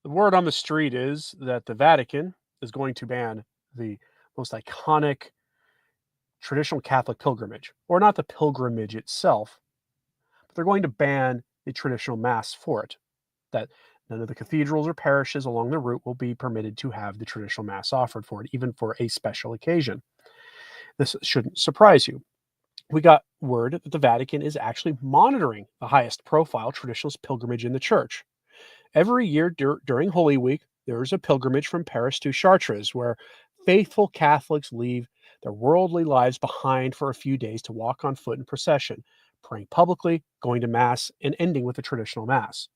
The word on the street is that the Vatican is going to ban the most iconic traditional Catholic pilgrimage, or not the pilgrimage itself, but they're going to ban the traditional Mass for it. That none of the cathedrals or parishes along the route will be permitted to have the traditional Mass offered for it, even for a special occasion. This shouldn't surprise you. We got word that the Vatican is actually monitoring the highest profile traditionalist pilgrimage in the church. Every year during Holy Week, there's a pilgrimage from Paris to Chartres where faithful Catholics leave their worldly lives behind for a few days to walk on foot in procession, praying publicly, going to Mass, and ending with a traditional Mass.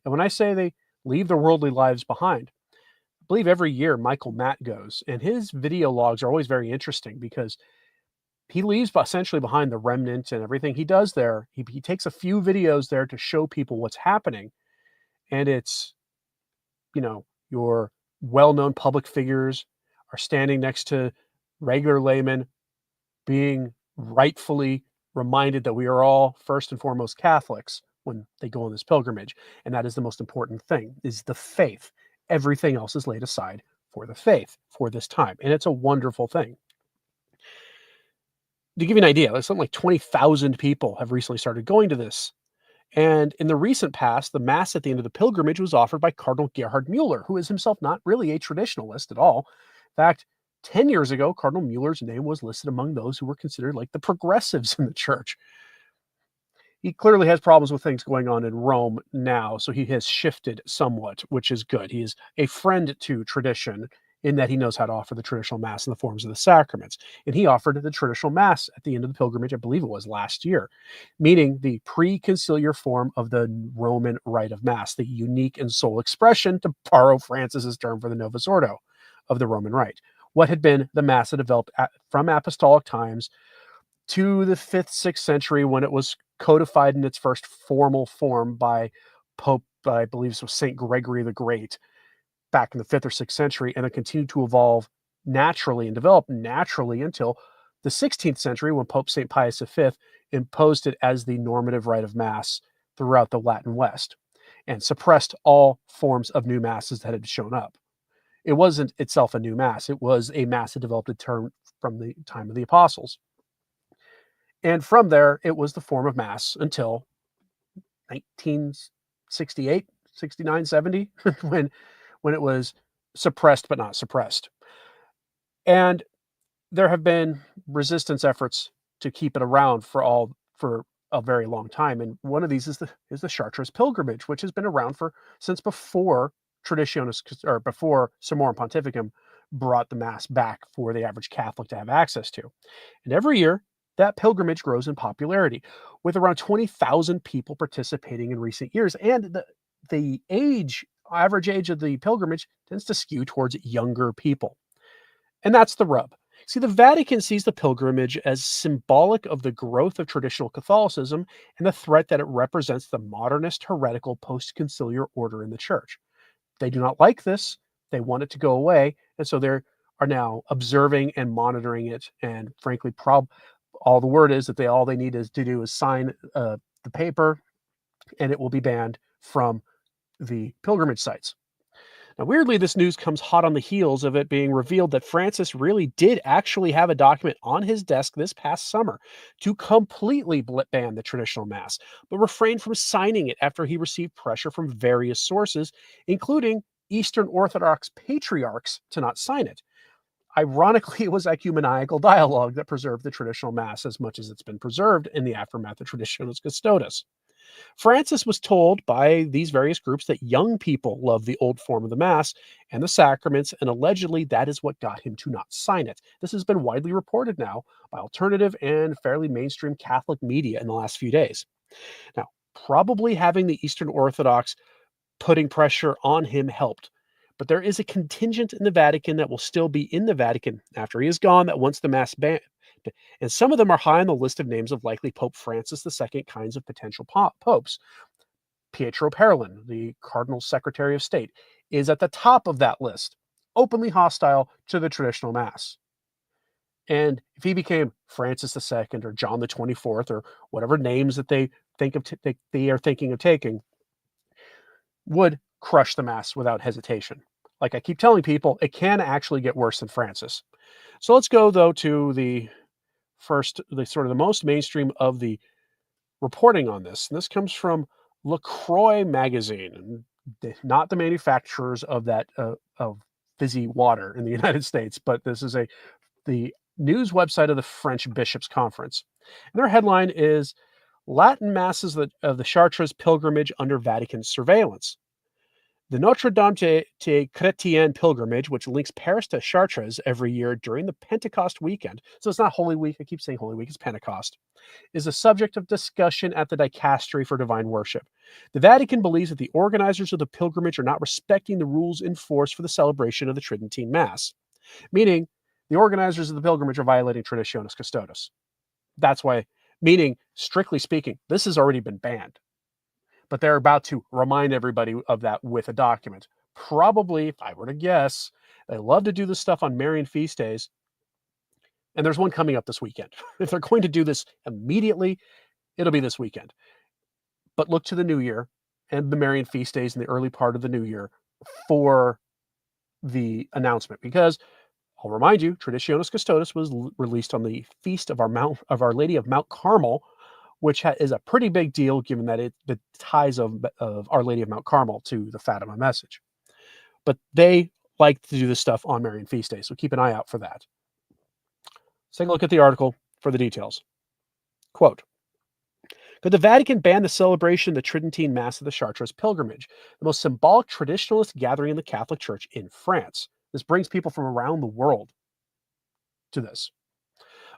And when I say they leave their worldly lives behind, I believe every year Michael Matt goes, and his video logs are always very interesting because he leaves essentially behind the remnant and everything he does there. He takes a few videos there to show people what's happening. And it's, your well-known public figures are standing next to regular laymen being rightfully reminded that we are all first and foremost Catholics when they go on this pilgrimage. And that is the most important thing, is the faith. Everything else is laid aside for the faith for this time. And it's a wonderful thing. To give you an idea, there's something like 20,000 people have recently started going to this. And in the recent past, the Mass at the end of the pilgrimage was offered by Cardinal Gerhard Mueller, who is himself not really a traditionalist at all. In fact, 10 years ago, Cardinal Mueller's name was listed among those who were considered like the progressives in the church. He clearly has problems with things going on in Rome now, so he has shifted somewhat, which is good. He is a friend to tradition in that he knows how to offer the traditional Mass in the forms of the sacraments. And he offered the traditional Mass at the end of the pilgrimage, I believe it was last year, meaning the pre-conciliar form of the Roman rite of Mass, the unique and sole expression, to borrow Francis's term for the Novus Ordo of the Roman Rite. What had been the Mass that developed from apostolic times to the 5th, 6th century when it was codified in its first formal form by Pope, I believe it was St. Gregory the Great, back in the 5th or 6th century, and it continued to evolve naturally and develop naturally until the 16th century when Pope St. Pius V imposed it as the normative rite of Mass throughout the Latin West and suppressed all forms of new Masses that had shown up. It wasn't itself a new Mass. It was a Mass that developed a term from the time of the Apostles. And from there, it was the form of Mass until 1968, 69, 70, when it was suppressed but not suppressed. And there have been resistance efforts to keep it around for a very long time. And one of these is the Chartres pilgrimage, which has been around since before Traditionis, or before Summorum Pontificum brought the Mass back for the average Catholic to have access to. And every year, that pilgrimage grows in popularity, with around 20,000 people participating in recent years. And the average age of the pilgrimage tends to skew towards younger people. And that's the rub. See, the Vatican sees the pilgrimage as symbolic of the growth of traditional Catholicism and the threat that it represents the modernist, heretical, post-conciliar order in the church. They do not like this. They want it to go away. And so they are now observing and monitoring it. And frankly, all the word is that all they need to do is sign the paper, and it will be banned from the pilgrimage sites. Now, weirdly, this news comes hot on the heels of it being revealed that Francis really did actually have a document on his desk this past summer to completely ban the traditional Mass, but refrained from signing it after he received pressure from various sources, including Eastern Orthodox patriarchs, to not sign it. Ironically, it was ecumenical dialogue that preserved the traditional Mass as much as it's been preserved in the aftermath of Traditionis Custodes. Francis was told by these various groups that young people love the old form of the Mass and the sacraments, and allegedly that is what got him to not sign it. This has been widely reported now by alternative and fairly mainstream Catholic media in the last few days. Now, probably having the Eastern Orthodox putting pressure on him helped, but there is a contingent in the Vatican that will still be in the Vatican after he is gone that wants the Mass banned. And some of them are high on the list of names of likely Pope Francis II kinds of potential popes. Pietro Parolin, the Cardinal Secretary of State, is at the top of that list, openly hostile to the traditional Mass. And if he became Francis II or John the 24th or whatever names that they are thinking of taking, would crush the Mass without hesitation. Like I keep telling people, it can actually get worse than Francis. So let's go, though, to the sort of the most mainstream of the reporting on this. And this comes from LaCroix magazine, not the manufacturers of that of fizzy water in the United States, but this is the news website of the French Bishops' Conference. And their headline is Latin Masses of the Chartres pilgrimage under Vatican surveillance. The Notre Dame de Chrétien pilgrimage, which links Paris to Chartres every year during the Pentecost weekend, so it's not Holy Week, I keep saying Holy Week, it's Pentecost, is a subject of discussion at the Dicastery for Divine Worship. The Vatican believes that the organizers of the pilgrimage are not respecting the rules in force for the celebration of the Tridentine Mass, meaning the organizers of the pilgrimage are violating Traditionis Custodes. That's why, meaning, strictly speaking, this has already been banned. But they're about to remind everybody of that with a document. Probably, if I were to guess, they love to do this stuff on Marian feast days. And there's one coming up this weekend. If they're going to do this immediately, it'll be this weekend. But look to the new year and the Marian feast days in the early part of the new year for the announcement. Because I'll remind you, Traditionis Custodes was released on the feast of Our Lady of Mount Carmel, which is a pretty big deal given that the ties of Our Lady of Mount Carmel to the Fatima message. But they like to do this stuff on Marian feast days, so keep an eye out for that. Let's take a look at the article for the details. Quote, could the Vatican ban the celebration of the Tridentine Mass of the Chartres pilgrimage, the most symbolic traditionalist gathering in the Catholic Church in France? This brings people from around the world to this.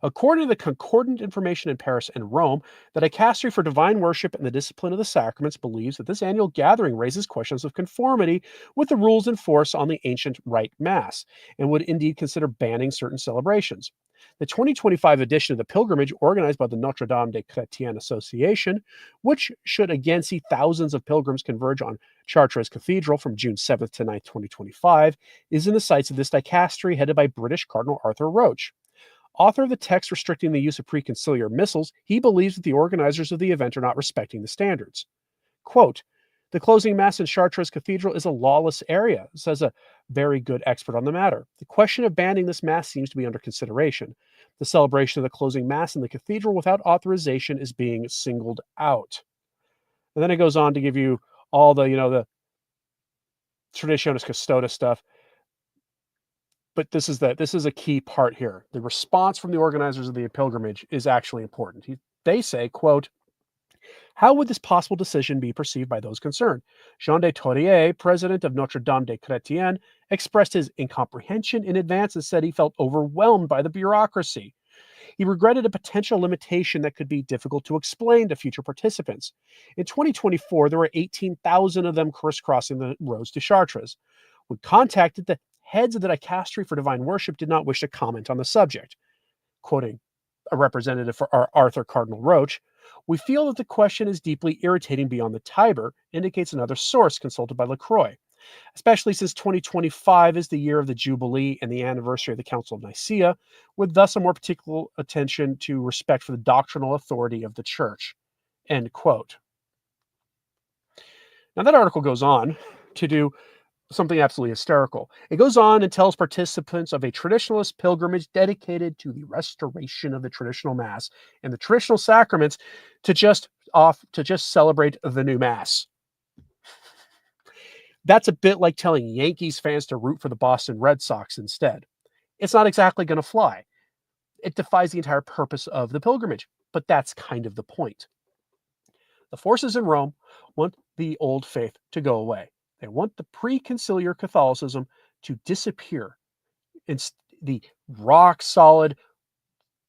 According to the concordant information in Paris and Rome, the Dicastery for Divine Worship and the Discipline of the Sacraments believes that this annual gathering raises questions of conformity with the rules in force on the ancient Rite Mass, and would indeed consider banning certain celebrations. The 2025 edition of the pilgrimage, organized by the Notre Dame de Chrétien Association, which should again see thousands of pilgrims converge on Chartres Cathedral from June 7th to 9th, 2025, is in the sights of this dicastery headed by British Cardinal Arthur Roche. Author of the text restricting the use of preconciliar missals, he believes that the organizers of the event are not respecting the standards. Quote, the closing Mass in Chartres Cathedral is a lawless area, says a very good expert on the matter. The question of banning this Mass seems to be under consideration. The celebration of the closing Mass in the cathedral without authorization is being singled out. And then it goes on to give you all the, the Traditionis Custodes stuff. But this is a key part here. The response from the organizers of the pilgrimage is actually important. They say, quote, how would this possible decision be perceived by those concerned? Jean de Tourier, president of Notre Dame de Chrétien, expressed his incomprehension in advance and said he felt overwhelmed by the bureaucracy. He regretted a potential limitation that could be difficult to explain to future participants. In 2024, there were 18,000 of them crisscrossing the roads to Chartres. When contacted, the heads of the Dicastery for Divine Worship did not wish to comment on the subject. Quoting a representative for Arthur Cardinal Roche, we feel that the question is deeply irritating beyond the Tiber, indicates another source consulted by LaCroix, especially since 2025 is the year of the Jubilee and the anniversary of the Council of Nicaea, with thus a more particular attention to respect for the doctrinal authority of the Church. End quote. Now that article goes on to do something absolutely hysterical. It goes on and tells participants of a traditionalist pilgrimage dedicated to the restoration of the traditional Mass and the traditional sacraments to just celebrate the new Mass. That's a bit like telling Yankees fans to root for the Boston Red Sox instead. It's not exactly going to fly. It defies the entire purpose of the pilgrimage, but that's kind of the point. The forces in Rome want the old faith to go away. They want the preconciliar Catholicism to disappear. It's the rock solid,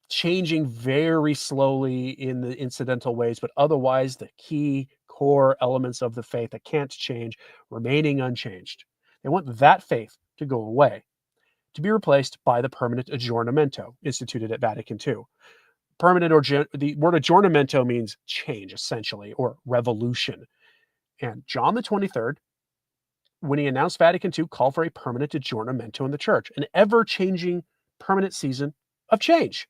changing very slowly in the incidental ways, but otherwise the key core elements of the faith that can't change, remaining unchanged. They want that faith to go away, to be replaced by the permanent aggiornamento instituted at Vatican II. The word aggiornamento means change, essentially, or revolution. And John the 23rd, when he announced Vatican II, called for a permanent aggiornamento in the church, an ever-changing permanent season of change.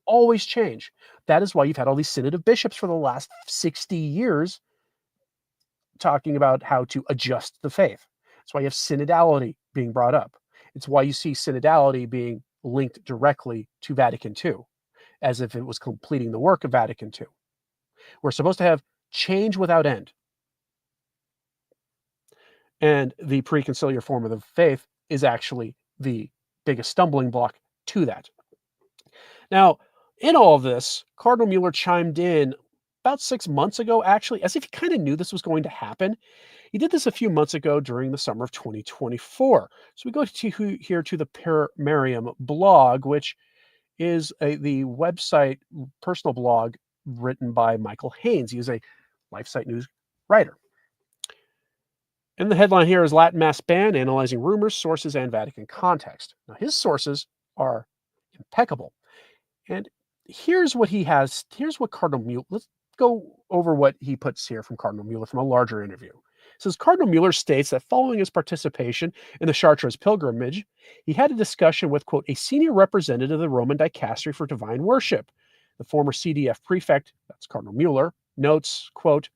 Always change. That is why you've had all these synod of bishops for the last 60 years talking about how to adjust the faith. That's why you have synodality being brought up. It's why you see synodality being linked directly to Vatican II, as if it was completing the work of Vatican II. We're supposed to have change without end. And the preconciliar form of the faith is actually the biggest stumbling block to that. Now, in all of this, Cardinal Mueller chimed in about 6 months ago, actually, as if he kind of knew this was going to happen. He did this a few months ago during the summer of 2024. So we go here to the Per Mariam blog, which is the website personal blog written by Michael Haynes. He is a LifeSite News writer. And the headline here is Latin Mass ban, analyzing rumors, sources, and Vatican context. Now, his sources are impeccable. And here's what he has. Here's what Cardinal Mueller, let's go over what he puts here from Cardinal Mueller from a larger interview. It says Cardinal Mueller states that following his participation in the Chartres pilgrimage, he had a discussion with, quote, a senior representative of the Roman Dicastery for Divine Worship. The former CDF prefect, that's Cardinal Mueller, notes, quote,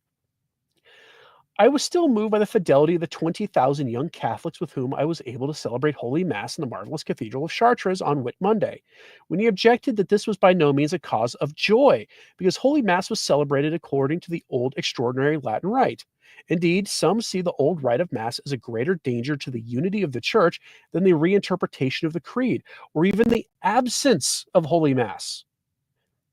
I was still moved by the fidelity of the 20,000 young Catholics with whom I was able to celebrate Holy Mass in the marvelous Cathedral of Chartres on Whit Monday, when he objected that this was by no means a cause of joy, because Holy Mass was celebrated according to the old extraordinary Latin rite. Indeed, some see the old rite of Mass as a greater danger to the unity of the Church than the reinterpretation of the Creed, or even the absence of Holy Mass.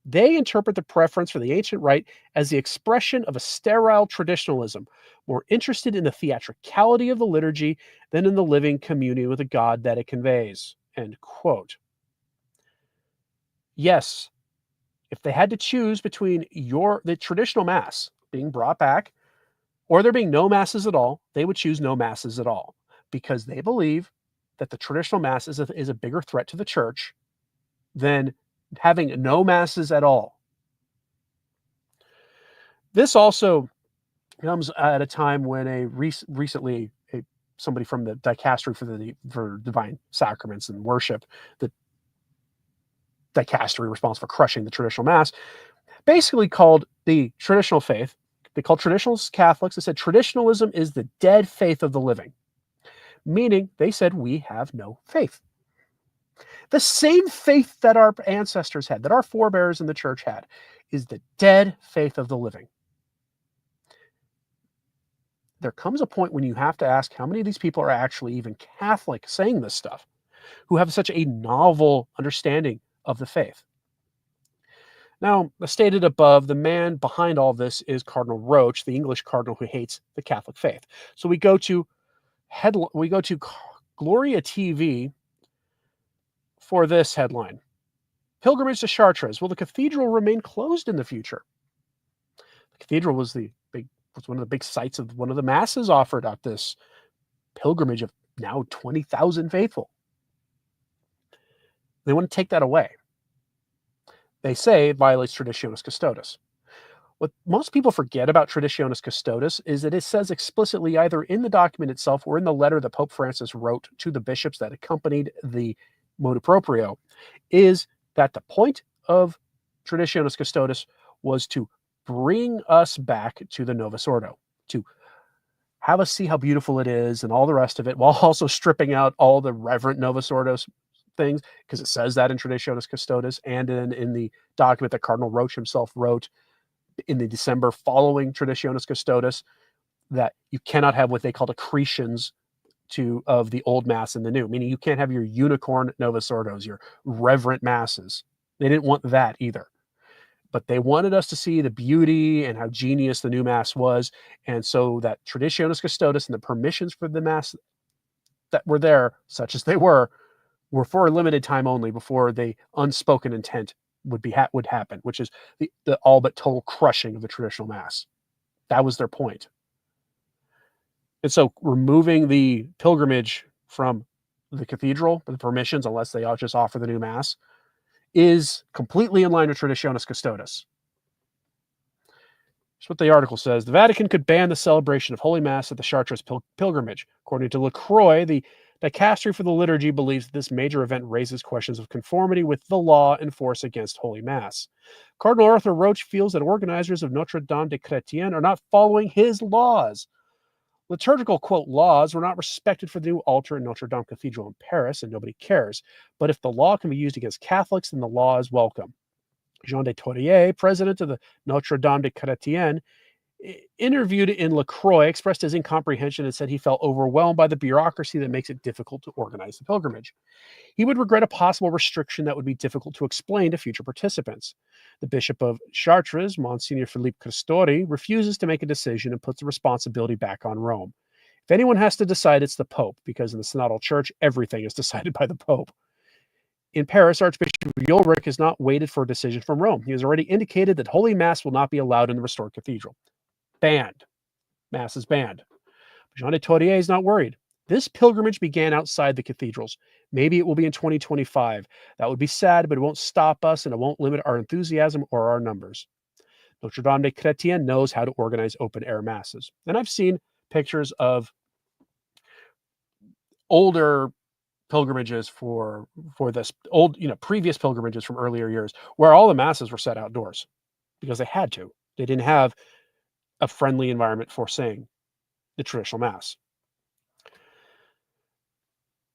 They interpret the preference for the ancient rite as the expression of a sterile traditionalism, more interested in the theatricality of the liturgy than in the living communion with the God that it conveys. End quote. Yes, if they had to choose between the traditional Mass being brought back or there being no Masses at all, they would choose no Masses at all, because they believe that the traditional Mass is a bigger threat to the Church than having no Masses at all. This also comes at a time when recently somebody from the Dicastery for Divine Sacraments and Worship, the Dicastery responsible for crushing the traditional Mass, basically called the traditional faith, they called traditionalist Catholics, they said traditionalism is the dead faith of the living, meaning they said we have no faith. The same faith that our ancestors had, that our forebears in the Church had, is the dead faith of the living. There comes a point when you have to ask how many of these people are actually even Catholic saying this stuff, who have such a novel understanding of the faith. Now, as stated above, the man behind all this is Cardinal Roche, the English cardinal who hates the Catholic faith. So we go to Gloria TV for this headline. Pilgrimage to Chartres. Will the cathedral remain closed in the future? The cathedral was one of the big sites of one of the masses offered at this pilgrimage of now 20,000 faithful. They want to take that away. They say it violates Traditionis Custodes. What most people forget about Traditionis Custodes is that it says explicitly either in the document itself or in the letter that Pope Francis wrote to the bishops that accompanied the motu proprio, is that the point of Traditionis Custodes was to bring us back to the Novus Ordo, to have us see how beautiful it is and all the rest of it, while also stripping out all the reverent Novus Ordo things, because it says that in Traditionis Custodes and in the document that Cardinal Roche himself wrote in the December following Traditionis Custodes, that you cannot have what they called accretions of the old Mass and the new, meaning you can't have your unicorn Novus Ordos, your reverent Masses. They didn't want that either. But they wanted us to see the beauty and how genius the new Mass was. And so that Traditionis Custodes and the permissions for the Mass that were there, such as they were for a limited time only before the unspoken intent would happen, which is the all but total crushing of the traditional Mass. That was their point. And so removing the pilgrimage from the cathedral, the permissions, unless they just offer the new Mass, is completely in line with Traditionis Custodes. That's what the article says. The Vatican could ban the celebration of Holy Mass at the Chartres pilgrimage. According to LaCroix, the Dicastery for the Liturgy believes that this major event raises questions of conformity with the law and force against Holy Mass. Cardinal Arthur Roche feels that organizers of Notre Dame de Chrétien are not following his laws. Liturgical, quote, laws were not respected for the new altar in Notre Dame Cathedral in Paris, and nobody cares. But if the law can be used against Catholics, then the law is welcome. Jean de Tourrier, president of the Notre Dame de Chrétien, interviewed in LaCroix, expressed his incomprehension and said he felt overwhelmed by the bureaucracy that makes it difficult to organize the pilgrimage. He would regret a possible restriction that would be difficult to explain to future participants. The Bishop of Chartres, Monsignor Philippe Cristori, refuses to make a decision and puts the responsibility back on Rome. If anyone has to decide, it's the Pope, because in the Synodal Church, everything is decided by the Pope. In Paris, Archbishop Ulrich has not waited for a decision from Rome. He has already indicated that Holy Mass will not be allowed in the restored cathedral. Banned. Mass is banned. Jean de Tourrier is not worried. This pilgrimage began outside the cathedrals. Maybe it will be in 2025. That would be sad, but it won't stop us and it won't limit our enthusiasm or our numbers. Notre Dame de Chrétien knows how to organize open-air masses. And I've seen pictures of older pilgrimages for this old, previous pilgrimages from earlier years where all the masses were set outdoors because they had to. They didn't have a friendly environment for saying the traditional mass.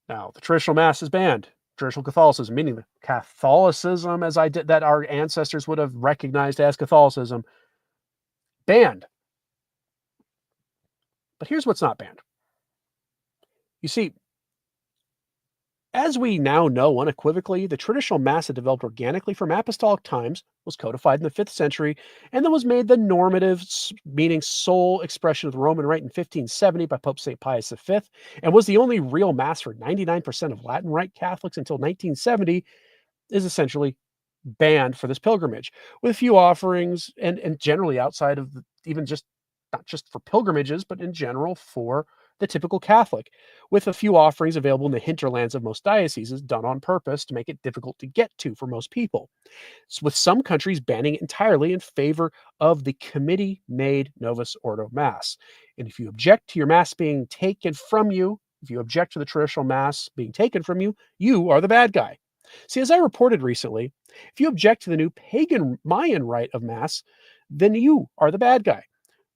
Now, the traditional mass is banned. Traditional Catholicism, meaning the Catholicism as I did that our ancestors would have recognized as Catholicism, banned. But here's what's not banned. You see, as we now know unequivocally, the traditional mass that developed organically from apostolic times was codified in the 5th century and then was made the normative, meaning sole expression of the Roman Rite in 1570 by Pope St. Pius V, and was the only real mass for 99% of Latin Rite Catholics until 1970, is essentially banned for this pilgrimage, with a few offerings and generally outside of even just not just for pilgrimages, but in general for the typical Catholic, with a few offerings available in the hinterlands of most dioceses done on purpose to make it difficult to get to for most people. With some countries banning it entirely in favor of the committee-made Novus Ordo Mass. And if you object to your Mass being taken from you, if you object to the traditional Mass being taken from you, you are the bad guy. See, as I reported recently, if you object to the new pagan Mayan rite of Mass, then you are the bad guy.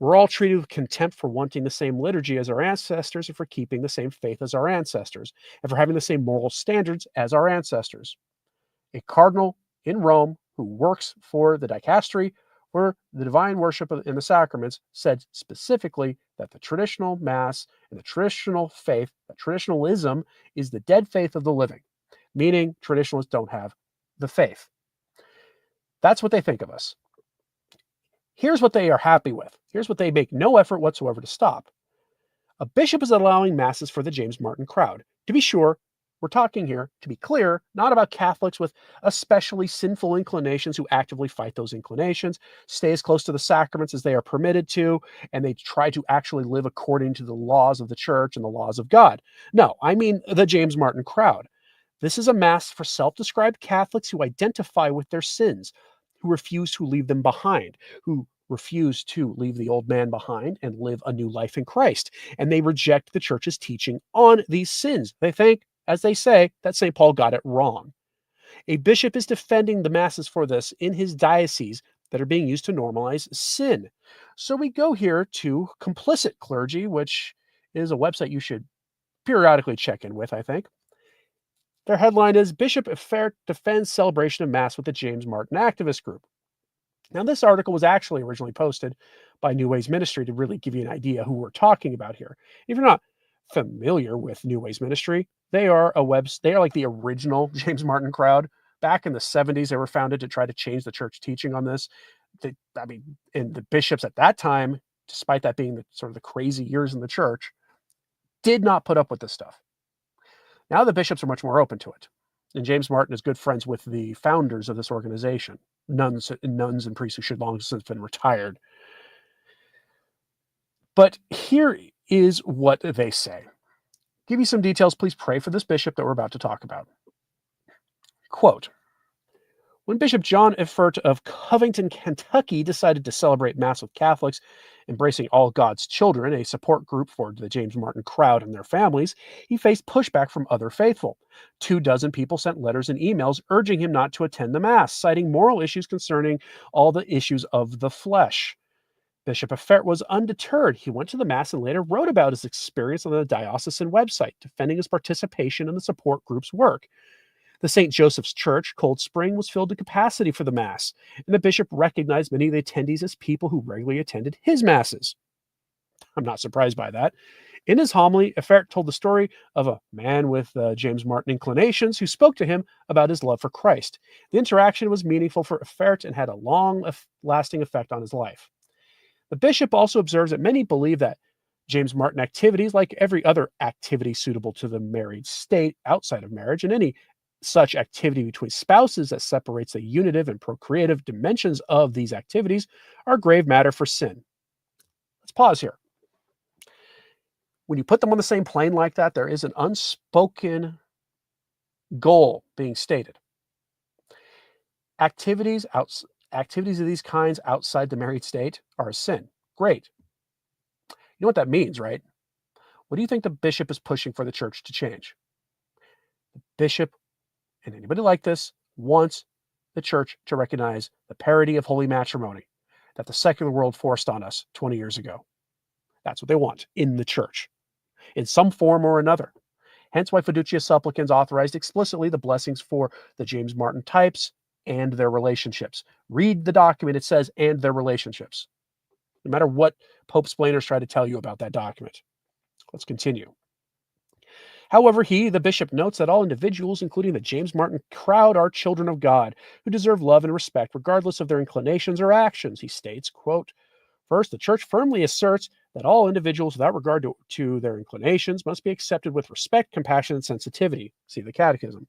We're all treated with contempt for wanting the same liturgy as our ancestors and for keeping the same faith as our ancestors and for having the same moral standards as our ancestors. A cardinal in Rome who works for the dicastery for the divine worship in the sacraments said specifically that the traditional Mass and the traditional faith, that traditionalism is the dead faith of the living, meaning traditionalists don't have the faith. That's what they think of us. Here's what they are happy with. Here's what they make no effort whatsoever to stop. A bishop is allowing masses for the James Martin crowd. To be sure, we're talking here, to be clear, not about Catholics with especially sinful inclinations who actively fight those inclinations, stay as close to the sacraments as they are permitted to, and they try to actually live according to the laws of the church and the laws of God. No, I mean the James Martin crowd. This is a mass for self-described Catholics who identify with their sins, who refuse to leave them behind, who refuse to leave the old man behind and live a new life in Christ. And they reject the church's teaching on these sins. They think, as they say, that St. Paul got it wrong. A bishop is defending the masses for this in his diocese that are being used to normalize sin. So we go here to Complicit Clergy, which is a website you should periodically check in with, I think. Their headline is Bishop Effert defends celebration of Mass with the James Martin activist group. Now, this article was actually originally posted by New Ways Ministry to really give you an idea who we're talking about here. If you're not familiar with New Ways Ministry, they are like the original James Martin crowd. Back in the 70s, they were founded to try to change the church teaching on this. And the bishops at that time, despite that being the sort of the crazy years in the church, did not put up with this stuff. Now the bishops are much more open to it. And James Martin is good friends with the founders of this organization, nuns and priests who should long since been retired. But here is what they say. Give you some details. Please pray for this bishop that we're about to talk about. Quote, when Bishop John Effert of Covington, Kentucky decided to celebrate Mass with Catholics, embracing all God's children, a support group for the James Martin crowd and their families, he faced pushback from other faithful. 24 people sent letters and emails urging him not to attend the Mass, citing moral issues concerning all the issues of the flesh. Bishop Effert was undeterred. He went to the Mass and later wrote about his experience on the diocesan website, defending his participation in the support group's work. The St. Joseph's Church, Cold Spring, was filled to capacity for the Mass, and the bishop recognized many of the attendees as people who regularly attended his Masses. I'm not surprised by that. In his homily, Effert told the story of a man with James Martin inclinations who spoke to him about his love for Christ. The interaction was meaningful for Effert and had a long-lasting effect on his life. The bishop also observes that many believe that James Martin activities, like every other activity suitable to the married state outside of marriage, and any such activity between spouses that separates the unitive and procreative dimensions of these activities, are grave matter for sin. Let's pause here. When you put them on the same plane like that, there is an unspoken goal being stated. Activities of these kinds outside the married state are a sin. Great. You know what that means, right? What do you think the bishop is pushing for the church to change? The bishop, and anybody like this, wants the church to recognize the parity of holy matrimony that the secular world forced on us 20 years ago. That's what they want in the church, in some form or another. Hence why Fiducia Supplicans authorized explicitly the blessings for the James Martin types and their relationships. Read the document, it says, and their relationships. No matter what Pope splainers try to tell you about that document. Let's continue. However, the bishop, notes that all individuals, including the James Martin crowd, are children of God who deserve love and respect regardless of their inclinations or actions. He states, quote, "First, the church firmly asserts that all individuals, without regard to their inclinations, must be accepted with respect, compassion, and sensitivity." See the Catechism.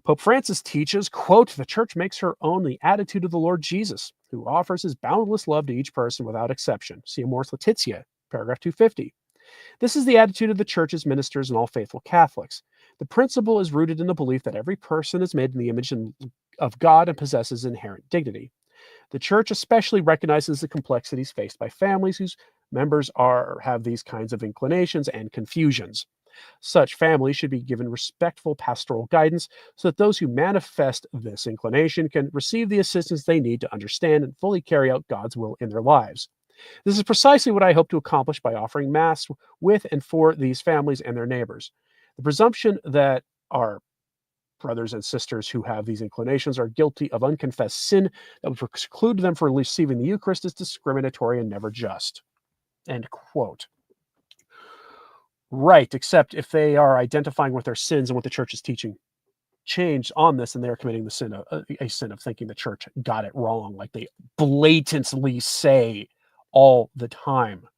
Pope Francis teaches, quote, "The church makes her own the attitude of the Lord Jesus, who offers his boundless love to each person without exception." See Amoris Laetitia, paragraph 250. This is the attitude of the church's ministers and all faithful Catholics. The principle is rooted in the belief that every person is made in the image of God and possesses inherent dignity. The church especially recognizes the complexities faced by families whose members have these kinds of inclinations and confusions. Such families should be given respectful pastoral guidance so that those who manifest this inclination can receive the assistance they need to understand and fully carry out God's will in their lives. This is precisely what I hope to accomplish by offering Mass with and for these families and their neighbors. The presumption that our brothers and sisters who have these inclinations are guilty of unconfessed sin that would exclude them from receiving the Eucharist is discriminatory and never just. End quote. Right, except if they are identifying with their sins and what the church is teaching changed on this, and they are committing the sin of a sin of thinking the church got it wrong, like they blatantly say all the time.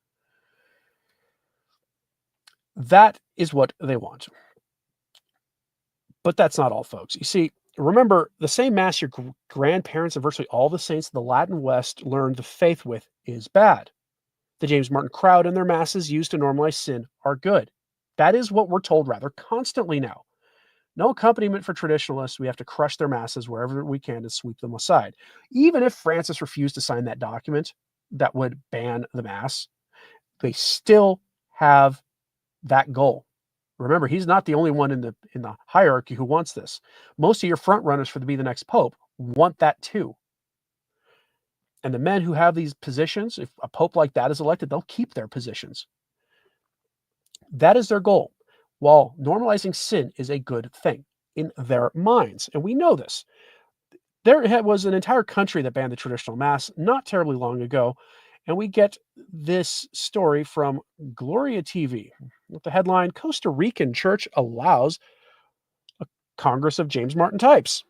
That is what they want. But that's not all, folks. You see, remember, the same Mass your grandparents and virtually all the saints of the Latin West learned the faith with is bad. The James Martin crowd and their Masses used to normalize sin are good. That is what we're told rather constantly now. No accompaniment for traditionalists. We have to crush their Masses wherever we can and sweep them aside. Even if Francis refused to sign that document that would ban the Mass, they still have that goal. Remember, he's not the only one in the hierarchy who wants this. Most of your front runners for to be the next pope want that too. And the men who have these positions, if a pope like that is elected, they'll keep their positions. That is their goal. While normalizing sin is a good thing in their minds, and we know this. There was an entire country that banned the traditional Mass not terribly long ago, and we get this story from Gloria TV with the headline, "Costa Rican Church Allows a Congress of James Martin Types."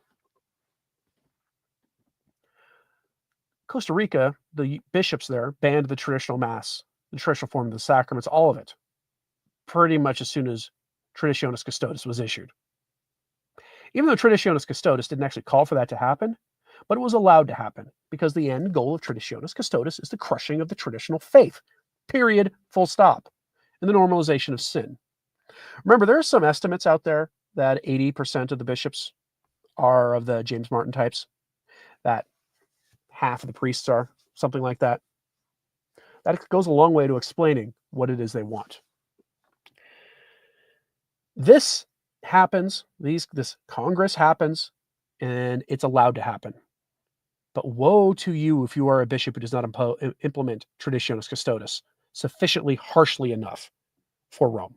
Costa Rica, the bishops there banned the traditional Mass, the traditional form of the sacraments, all of it, pretty much as soon as Traditionis Custodes was issued. Even though Traditionis Custodes didn't actually call for that to happen, but it was allowed to happen because the end goal of Traditionis Custodes is the crushing of the traditional faith. Period. Full stop. And the normalization of sin. Remember, there are some estimates out there that 80% of the bishops are of the James Martin types, that half of the priests are, something like that. That goes a long way to explaining what it is they want. This happens, this Congress happens, and it's allowed to happen. But woe to you if you are a bishop who does not implement Traditionis Custodes sufficiently harshly enough for Rome.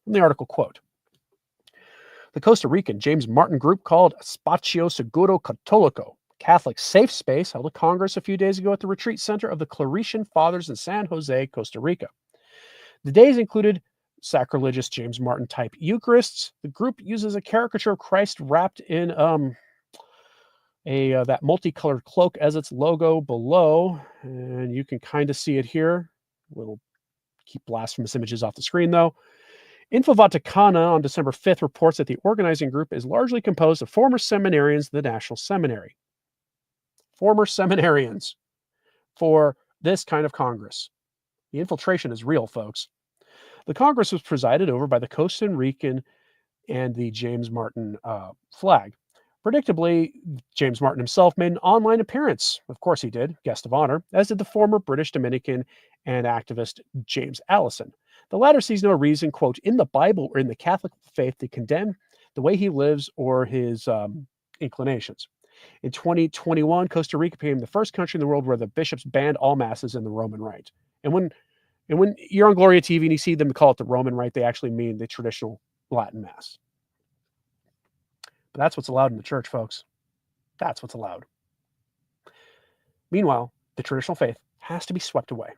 From the article, quote, the Costa Rican James Martin group called Spazio Seguro Cattolico, Catholic safe space, held a congress a few days ago at the retreat center of the Claretian Fathers in San Jose, Costa Rica. The days included sacrilegious James Martin type Eucharists. The group uses a caricature of Christ wrapped in that multicolored cloak as its logo below, and you can kind of see it here. We'll keep blasphemous images off the screen though. Info Vaticana on December 5th reports that the organizing group is largely composed of former seminarians of the National Seminary. Former seminarians for this kind of Congress. The infiltration is real, folks. The Congress was presided over by the Costa Rican and the James Martin flag. Predictably, James Martin himself made an online appearance. Of course he did, guest of honor, as did the former British Dominican and activist James Allison. The latter sees no reason, quote, in the Bible or in the Catholic faith to condemn the way he lives or his inclinations. In 2021, Costa Rica became the first country in the world where the bishops banned all masses in the Roman Rite. And when you're on Gloria TV and you see them call it the Roman Rite, they actually mean the traditional Latin Mass. But that's what's allowed in the church, folks. That's what's allowed. Meanwhile, the traditional faith has to be swept away.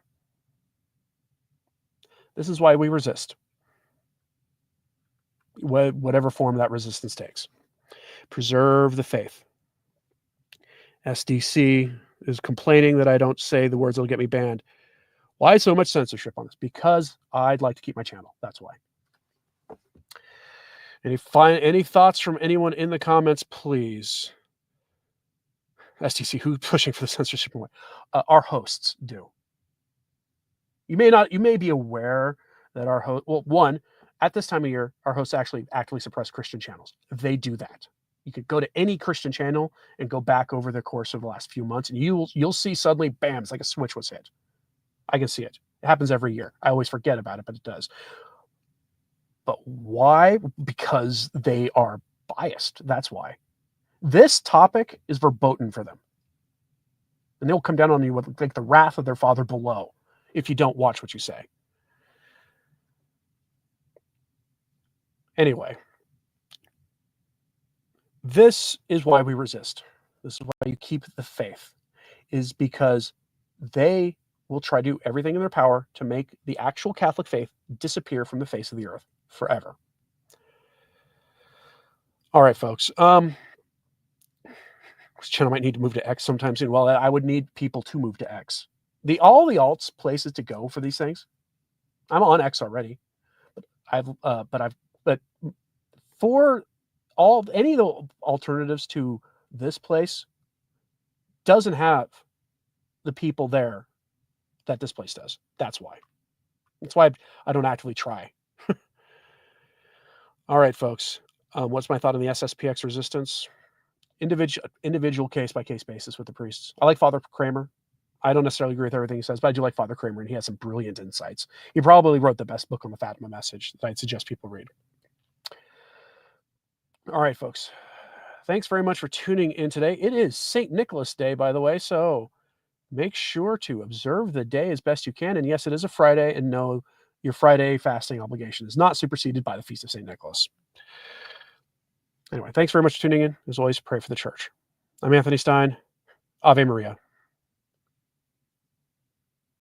This is why we resist, whatever form that resistance takes. Preserve the faith. SDC is complaining that I don't say the words that will get me banned. Why so much censorship on this? Because I'd like to keep my channel. That's why. Any thoughts from anyone in the comments, please? STC, who's pushing for the censorship? Our hosts do. You may be aware that our host, well, one, at this time of year, our hosts actually actively suppress Christian channels. They do that. You could go to any Christian channel and go back over the course of the last few months, and you'll see suddenly, bam, it's like a switch was hit. I can see it. It happens every year. I always forget about it, but it does. But why? Because they are biased. That's why. This topic is verboten for them. And they'll come down on you with like the wrath of their Father below if you don't watch what you say. Anyway, this is why we resist. This is why you keep the faith, is because they will try to do everything in their power to make the actual Catholic faith disappear from the face of the earth forever. All right, folks. This channel might need to move to X sometime soon. Well, I would need people to move to X. All the alts places to go for these things. I'm on X already, but for any of the alternatives to this place doesn't have the people there that this place does. That's why. That's why I don't actively try. All right, folks. What's my thought on the SSPX resistance? Individual case-by-case basis with the priests. I like Father Kramer. I don't necessarily agree with everything he says, but I do like Father Kramer, and he has some brilliant insights. He probably wrote the best book on the Fatima message that I'd suggest people read. All right, folks. Thanks very much for tuning in today. It is St. Nicholas Day, by the way, so make sure to observe the day as best you can. And yes, it is a Friday, and no, your Friday fasting obligation is not superseded by the Feast of St. Nicholas. Anyway, thanks very much for tuning in. As always, pray for the church. I'm Anthony Stine. Ave Maria.